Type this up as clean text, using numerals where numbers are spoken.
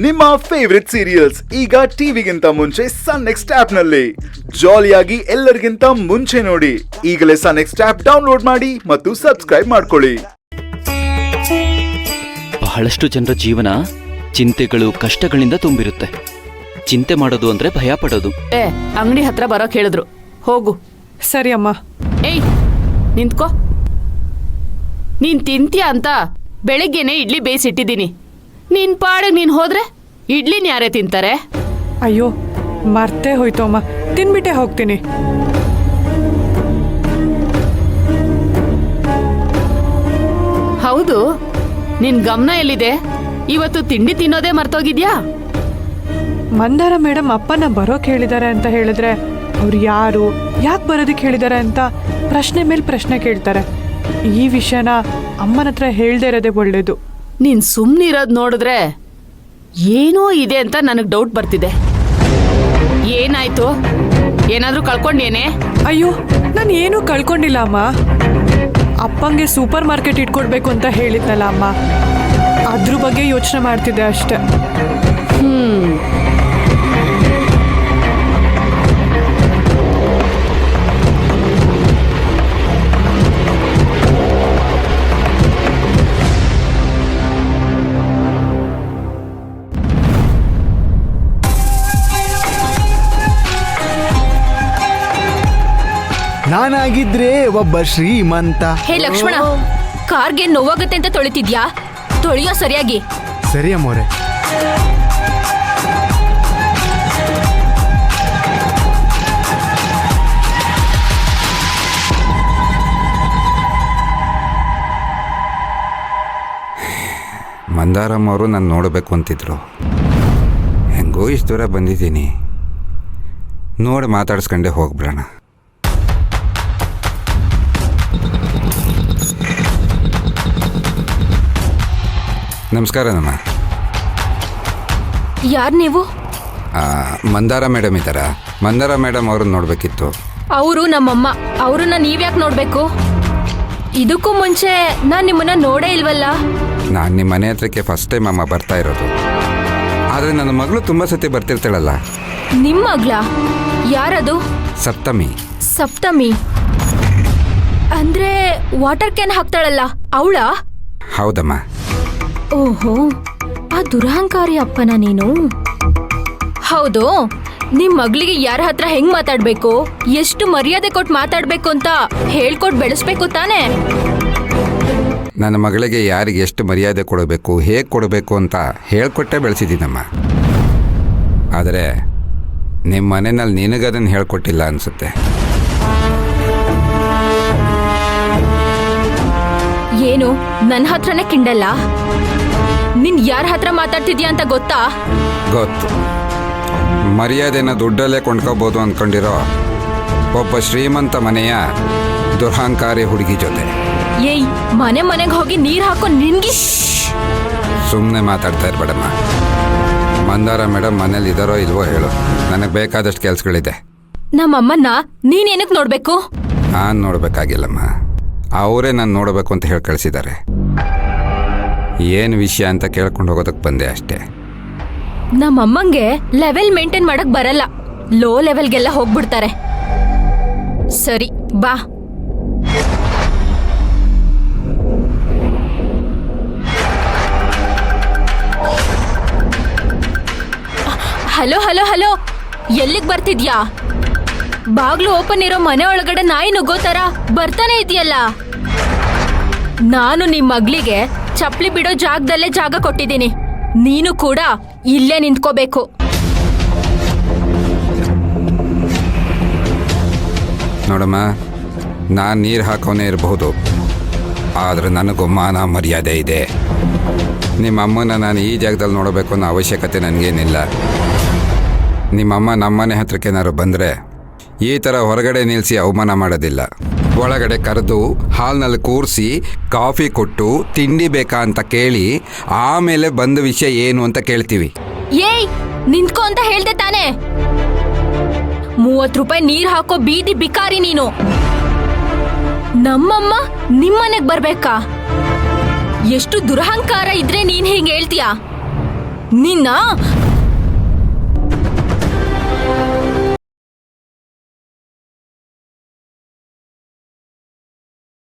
ನಿಮ್ಮ favourite serials ಈಗ ಟಿವಿಗಿಂತ ಮುಂಚೆ ಸನ್ ನೆಕ್ಸ್ಟ್ ಆಪ್ ನಲ್ಲಿ ಜಾಲಿಯಾಗಿ ಎಲ್ಲರಿಗಿಂತ ಮುಂಚೆ ನೋಡಿ. ಈಗಲೇ ಸನ್ ನೆಕ್ಸ್ಟ್ ಆಪ್ ಡೌನ್ಲೋಡ್ ಮಾಡಿ ಮತ್ತು ಸಬ್ಸ್ಕ್ರೈಬ್ ಮಾಡ್ಕೊಳ್ಳಿ. ಬಹಳಷ್ಟು ಜನರ ಜೀವನ ಚಿಂತೆಗಳು ಕಷ್ಟಗಳಿಂದ ತುಂಬಿರುತ್ತೆ. ಚಿಂತೆ ಮಾಡೋದು ಅಂದ್ರೆ ಭಯ ಪಡೋದು. ಅಂಗಡಿ ಹತ್ರ ಬರೋಕ್ ಹೇಳಿದ್ರು, ಹೋಗು. ಸರಿ ಅಮ್ಮ. ಏಯ್ ನಿಂತ್ಕೋ. ನೀನ್ ತಿಂತೀಯ ಅಂತ ಬೆಳಗ್ಗೆನೆ ಇಡ್ಲಿ ಬೇಯಿಸಿಟ್ಟಿದ್ದೀನಿ. ನೀನ್ ಪಾಡಿಗೆ ನೀನ್ ಹೋದ್ರೆ ಇಡ್ಲಿನ ಯಾರೇ ತಿಂತಾರೆ? ಅಯ್ಯೋ ಮರ್ತೇ ಹೋಯ್ತು ಅಮ್ಮ, ತಿನ್ಬಿಟ್ಟೆ ಹೋಗ್ತೀನಿ. ಹೌದು, ನಿನ್ ಗಮನ ಎಲ್ಲಿದೆ? ಇವತ್ತು ತಿಂಡಿ ತಿನ್ನೋದೇ ಮರ್ತೋಗಿದ್ಯಾ? ಮಂದಾರ ಮೇಡಮ್ ಅಪ್ಪನ ಬರೋಕ್ ಹೇಳಿದ್ದಾರೆ ಅಂತ ಹೇಳಿದ್ರೆ ಅವ್ರು ಯಾರು, ಯಾಕೆ ಬರೋದಕ್ಕೆ ಹೇಳಿದ್ದಾರೆ ಅಂತ ಪ್ರಶ್ನೆ ಮೇಲೆ ಪ್ರಶ್ನೆ ಕೇಳ್ತಾರೆ. ಈ ವಿಷಯನ ಅಮ್ಮನ ಹತ್ರ ಹೇಳ್ದೇ ಇರೋದೇ ಒಳ್ಳೇದು. ನೀನ್ ಸುಮ್ನಿರೋದ್ ನೋಡಿದ್ರೆ ಏನೋ ಇದೆ ಅಂತ ನನಗ್ ಡೌಟ್ ಬರ್ತಿದೆ. ಏನಾಯ್ತು? ಏನಾದ್ರೂ ಕಳ್ಕೊಂಡೇನೆ? ಅಯ್ಯೋ ನಾನು ಏನೂ ಕಳ್ಕೊಂಡಿಲ್ಲ ಅಮ್ಮ. ಅಪ್ಪಂಗೆ ಸೂಪರ್ ಮಾರ್ಕೆಟ್ ಇಟ್ಕೊಡ್ಬೇಕು ಅಂತ ಹೇಳಿದ್ನಲ್ಲ ಅಮ್ಮ, ಅದ್ರ ಬಗ್ಗೆ ಯೋಚನೆ ಮಾಡ್ತಿದ್ದೆ ಅಷ್ಟೆ. ನಾನಾಗಿದ್ರೆ ಒಬ್ಬ ಶ್ರೀಮಂತ. ಹೇ ಲಕ್ಷ್ಮಣ, ಕಾರ್ಗೆ ನೋವಾಗುತ್ತೆ ಅಂತ ತೊಳಿತಿದ್ಯಾ? ತೊಳಿಯೋ ಸರಿಯಾಗಿ. ಸರಿ ಅಮ್ಮೋರೆ. ಮಂದಾರಮ್ಮ ಅವರು ನಾನು ನೋಡಬೇಕು ಅಂತಿದ್ರು. ಹೆಂಗೋ ಇಷ್ಟು ದೂರ ಬಂದಿದ್ದೀನಿ, ನೋಡಿ ಮಾತಾಡಿಸ್ಕೊಂಡೆ ಹೋಗ್ಬಿಡೋಣ. ನಮಸ್ಕಾರ ನಮ್ಮ. ಯಾರು ನೀವು? ಮಂದಾರ ಮೇಡಮ್ ಇದ್ದಾರಾ? ಮಂದಾರ ಮೇಡಮ್ ಅವ್ರನ್ನ ನೋಡಬೇಕಿತ್ತು. ಅವರು ನಮ್ಮಮ್ಮ. ಅವ್ರನ್ನ ನೀವ್ಯಾಕೆ ನೋಡಬೇಕು? ಇದಕ್ಕೂ ಮುಂಚೆ ನಾನು ನಿಮ್ಮನ್ನ ನೋಡೇ ಇಲ್ವಲ್ಲ. ನಾನು ನಿಮ್ಮ ಮನೆ ಹತ್ರಕ್ಕೆ ಫಸ್ಟ್ ಟೈಮ್ ಅಮ್ಮ ಬರ್ತಾ ಇರೋದು. ಆದರೆ ನನ್ನ ಮಗಳು ತುಂಬ ಸತಿ ಬರ್ತಿರ್ತಾಳಲ್ಲ. ನಿಮ್ಮ ಮಗ್ಳ? ಯಾರದು? ಸಪ್ತಮಿ. ಸಪ್ತಮಿ ಅಂದ್ರೆ ವಾಟರ್ ಕ್ಯಾನ್ ಹಾಕ್ತಾಳಲ್ಲ ಅವಳ? ಹೌದಮ್ಮ. ಓಹೋ, ಆ ದುರಹಂಕಾರಿ ಅಪ್ಪನ ನೀನು. ಹೌದು, ನಿಮ್ ಮಗಳಿಗೆ ಯಾರ ಹತ್ರ ಹೆಂಗ್ ಮಾತಾಡ್ಬೇಕು, ಎಷ್ಟು ಮರ್ಯಾದೆ ಕೊಟ್ಟು ಮಾತಾಡ್ಬೇಕು ಅಂತ ಹೇಳ್ಕೊಟ್ ಬೆಳೆಸ್ಬೇಕು ತಾನೇ? ನನ್ನ ಮಗಳಿಗೆ ಯಾರಿಗೆ ಎಷ್ಟು ಮರ್ಯಾದೆ ಕೊಡಬೇಕು, ಹೇಗೆ ಕೊಡಬೇಕು ಅಂತ ಹೇಳ್ಕೊಟ್ಟೆ ಬೆಳೆಸಿದ್ದೀನಮ್ಮ. ಆದರೆ ನಿಮ್ಮ ಮನೆಯಲ್ಲಿ ನಿನಗದನ್ನು ಹೇಳ್ಕೊಟ್ಟಿಲ್ಲ ಅನಿಸುತ್ತೆ. ಏನು ನನ್ನ ಹತ್ರನೇ ಕಿಂಡಲ್ಲ? ನಿನ್ ಯಾರ ಹತ್ರ ಮಾತಾಡ್ತಿದ್ಯಾ ಅಂತ ಗೊತ್ತಾ? ಗೊತ್ತು. ಮರ್ಯಾದೆನ ದುಡ್ಡಲ್ಲೇ ಕೊಂಡ್ಕೋಬೋದು ಅಂದ್ಕೊಂಡಿರೋ ಒಬ್ಬ ಶ್ರೀಮಂತ ಮನೆಯ ದುರಹಂಕಾರಿ ಹುಡುಗಿ ಜೊತೆ. ಏಯ್, ಮನೆಗೆ ಹೋಗಿ ನೀರ್ ಹಾಕೋ ನಿನ್ಗೆ. ಸುಮ್ಮನೆ ಮಾತಾಡ್ತಾ ಇರ್ಬೇಡಮ್ಮ. ಮಂದಾರ ಮೇಡಮ್ ಮನೇಲಿ ಇದ್ದಾರೋ ಇಲ್ವೋ ಹೇಳು, ನನಗೆ ಬೇಕಾದಷ್ಟು ಕೆಲಸಗಳಿದೆ. ನಮ್ಮಮ್ಮನ್ನ ನೀನೇನಕ್ಕೆ ನೋಡ್ಬೇಕು? ನಾನು ನೋಡಬೇಕಾಗಿಲ್ಲಮ್ಮ, ಅವರೇ ನಾನು ನೋಡಬೇಕು ಅಂತ ಹೇಳಿ ಕಳಿಸಿದ್ದಾರೆ. ಏನು ವಿಷಯ ಅಂತ ಕೇಳ್ಕೊಂಡು ಹೋಗೋದಕ್ಕೆ ಬಂದೆ ಅಷ್ಟೇ. ನಮ್ಮಮ್ಮಂಗೆ ಲೆವೆಲ್ ಮೇಂಟೈನ್ ಮಾಡಕ್ ಬರಲ್ಲ, ಲೋ ಲೆವೆಲ್ಗೆಲ್ಲ ಹೋಗ್ಬಿಡ್ತಾರೆ. ಸರಿ ಬಾ. ಹಲೋ ಹಲೋ ಹಲೋ, ಎಲ್ಲಿಗೆ ಬರ್ತಿದ್ಯಾ? ಬಾಗ್ಲು ಓಪನ್ ಇರೋ ಮನೆ ಒಳಗಡೆ ನಾಯಿ ನುಗ್ಗೋ ತರ ಬರ್ತಾನೆ ಇದೆಯಲ್ಲ. ನಾನು ನಿಮ್ ಮಗ್ಳಿಗೆ ಚಪ್ಲಿ ಬಿಡೋ ಜಾಗದಲ್ಲೇ ಜಾಗ ಕೊಟ್ಟಿದ್ದೀನಿ. ನೀನು ಕೂಡ ಇಲ್ಲೇ ನಿಂತ್ಕೋಬೇಕು. ನೋಡಮ್ಮ, ನಾನು ನೀರು ಹಾಕೋನೇ ಇರಬಹುದು, ಆದರೆ ನನಗೂ ಮಾನ ಮರ್ಯಾದೆ ಇದೆ. ನಿಮ್ಮಮ್ಮನ ನಾನು ಈ ಜಾಗದಲ್ಲಿ ನೋಡಬೇಕು ಅನ್ನೋ ಅವಶ್ಯಕತೆ ನನಗೇನಿಲ್ಲ. ನಿಮ್ಮಮ್ಮ ನಮ್ಮನೆ ಹತ್ರಕ್ಕೆ ಏನಾದ್ರು ಬಂದರೆ ಈ ಥರ ಹೊರಗಡೆ ನಿಲ್ಲಿಸಿ ಅವಮಾನ ಮಾಡೋದಿಲ್ಲ. ಒಳಗಡೆ ಕರೆದು ಹಾಲ್ನಲ್ಲಿ ಕೂರಿಸಿ ಕಾಫಿ ಕೊಟ್ಟು ತಿಂಡಿ ಬೇಕಾ ಅಂತ ಕೇಳಿ ಆಮೇಲೆ ಬಂದ ವಿಷಯ ಏನು ಅಂತ ಕೇಳ್ತೀವಿ. ಏಯ್, ನಿಂತ್ಕೋ ಅಂತ ಹೇಳ್ದೆ ತಾನೆ? 30 ರೂಪಾಯಿ ನೀರ್ ಹಾಕೋ ಬೀದಿ ಬಿಕಾರಿ ನೀನು. ನಮ್ಮಮ್ಮ ನಿಮ್ಮನೆಗ್ ಬರ್ಬೇಕಾ? ಎಷ್ಟು ದುರಹಂಕಾರ ಇದ್ರೆ ನೀನ್ ಹೀಗೆ ಹೇಳ್ತೀಯಾ? ನಿನ್ನ